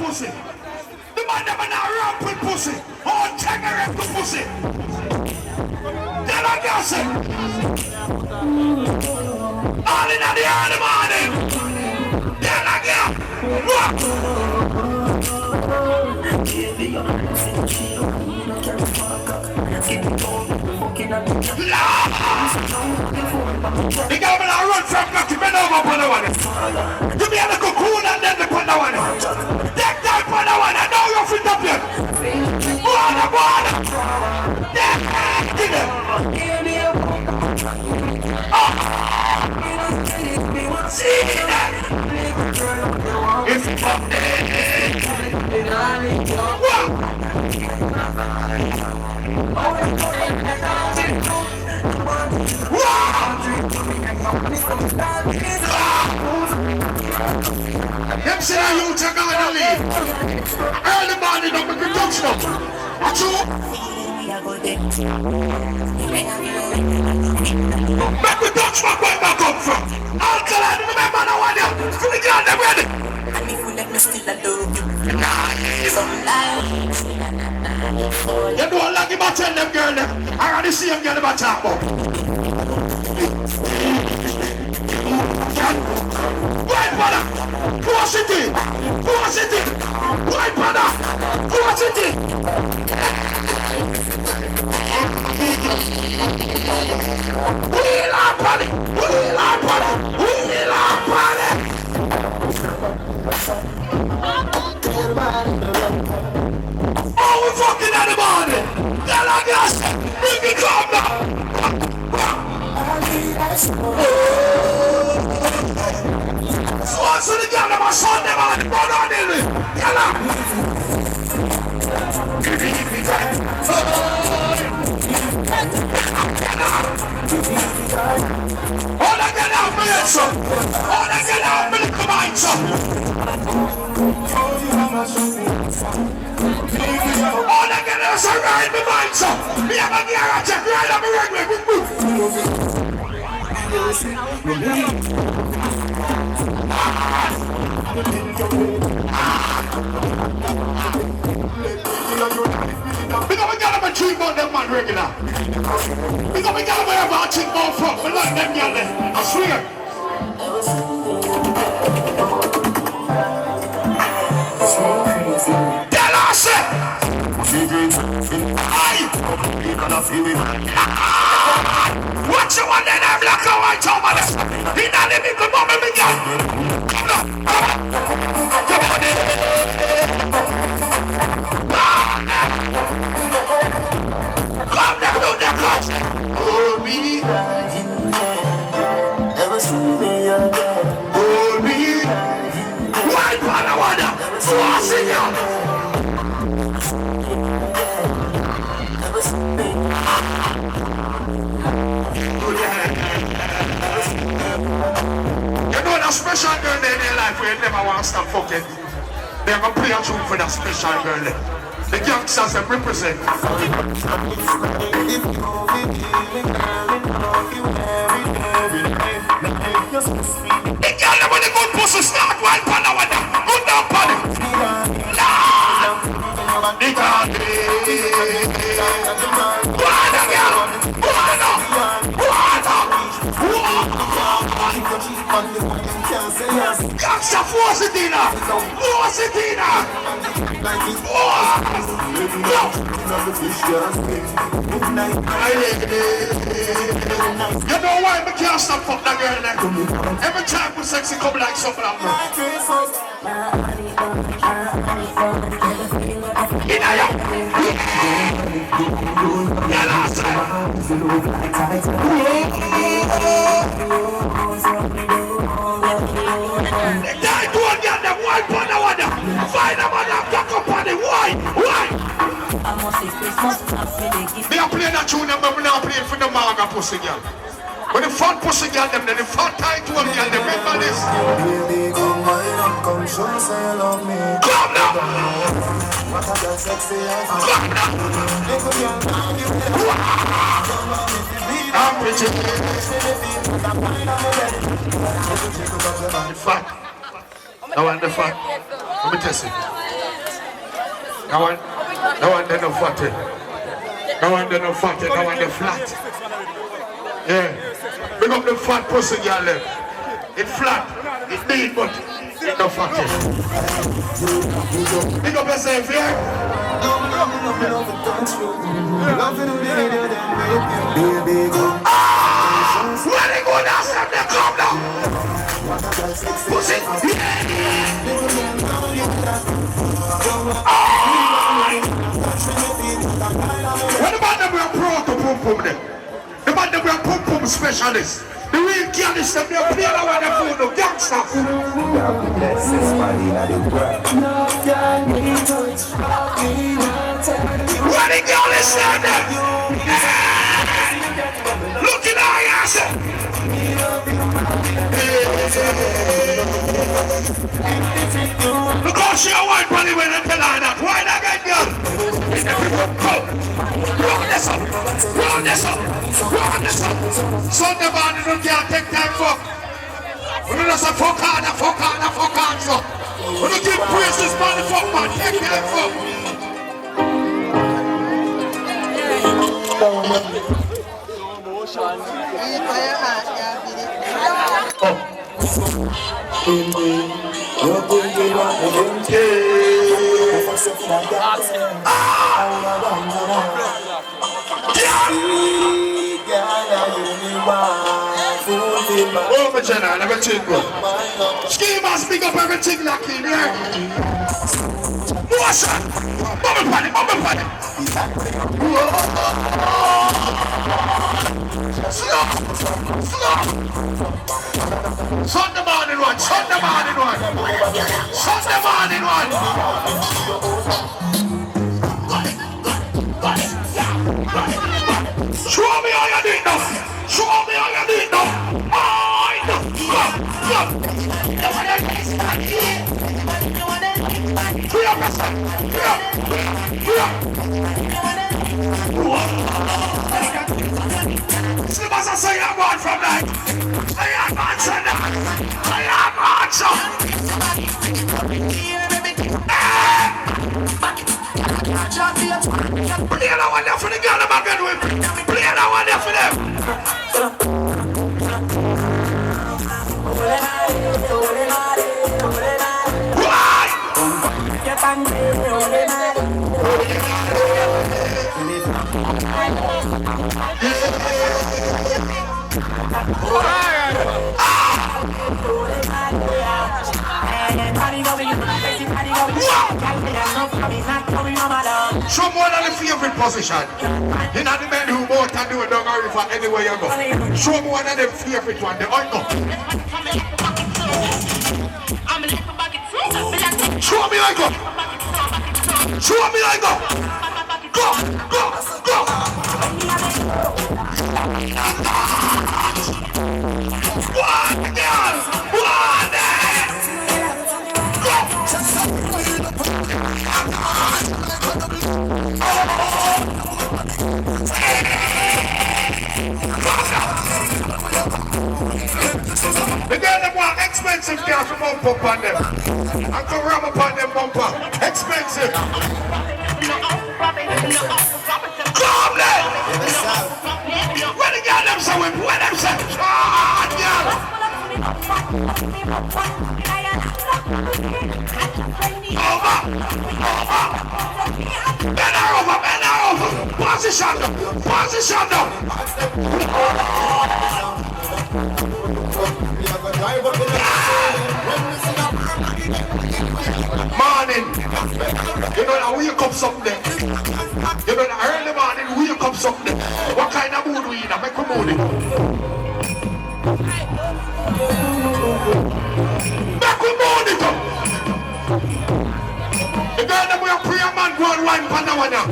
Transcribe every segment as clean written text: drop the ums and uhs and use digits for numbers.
pussy. The man never not ramp with pussy. All tenger to pussy. Then I guess it. All in the early morning. Then I get what? The government run from back to bend over upon the one. Give me a little cool and then the put the one. Take that put the one and now you're fit up here. Water. Give it. See that? If you come them say you take out the lead. Early morning up with the touchdown. Watch you. Make me touch my where I come from. Alkaline, remember the one here. Fully glad they're ready. And if you let me still I love you. You don't like him, I tell them girl them. I already see him get him a talk about. White brother, push it in. White brother, push it in. Wheel up, buddy. Oh, we're fucking at the morning. Then I guess, bring it up now. So the girl that was son them on the run on in it. Tell her. Oh, they get out for it, son. Oh, they get out for the combine, son. Oh, they get out for ride me mind, son. Me have a gear and check right on me regular. Because we got them a cheap on them man regular. Because we got them have a cheap on front. We like them girl there. I swear. Tell us it. What you want in there, black and white over there? He not living good moment, big girl. Come on. Come on in. Come down to the coast. Hold me. Never see me again. Hold me. White water, water. Forcing you. Never see me. You know that special girl in their life where you never want to stop fucking. They're going to play a tune for that special girl there. The gangsters that represent. The girl that when the good pussy start while panda with them. Good down panda. The girl. Water girl. Gangsta force it in her. You know why we can't stop fuck that girl there? Every time we sexy come like something up now. Me a play that tune but we not playing for the maga pussy girl. When the fat pussy girl them, then the fat tight one girl, they remember this. Come now! I'm pretty. The fat. I want the fat. Let me test it. Now one they're no fatty. Now one they're no fatty, now one they're flat. Yeah. Bring up the fat pussy girl left. It's flat, it's deep, but it's no fatty. Big up yourself, yeah? Where they go now, stop them, come down. Pussy, what about them we are pro to pum pum them? The man them we are pum pum specialists. The real gangsters them they are playing around their phone, no gangsters. What the girl is saying there? Look in our ass. Look how she a white bunny when they tell her that. Why not get girl? Round this up. Round this up. Round this up. Sunday morning don't care take time for. We don't just fuck hard, fuck hard, fuck hard so. We don't give praise this man the fuck man. Take time for. Oh, my channel, everything good. Schema speak up everything like in here. Motion! Bubble panic, bubble panic. Slow! Slow! Sunday morning one, Sunday morning one. Sunday morning one. Show me how you do it now. Show me how you do it now. Free up yourself. Free up. Free up. Slippers I say I'm born from that. I am answer that. I am answer. Play that one there for the girl I'm going with. Play that one there for them. Why? Show more than the favorite position. You know the men who both can do it down the river anywhere you go. Show more than the favorite one. They all know. Show me like go. Show me like go. Go, go, go. One girl, one go. The girl that want expensive car from bump up on them. And to ram up on them bumper. Expensive. Come then! Where the girl them say with? Where them say? Ah, girl! Over! Over! Bend her over! Bend her over! Position them! Position them! Morning! You know that wake up something. You know that early morning wake up something. What kind of mood we in? Make a mood. Make a mood it up. The girl that we are pre a man go and wine pan now.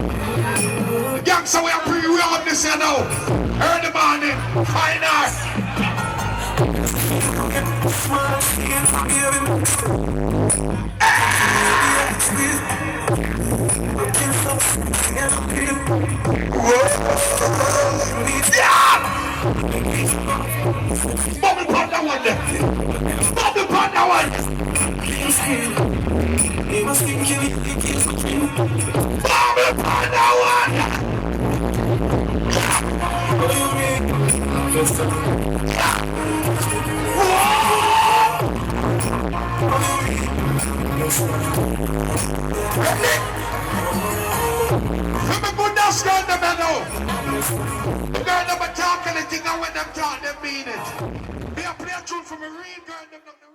The gangster we are pre we have this here now. Early morning, fine art. Bubble pon that one there. Bubble pon that one. Remember that girl them now. The girl them talk anything and when them talk them mean it. They play a tune from a real girl them.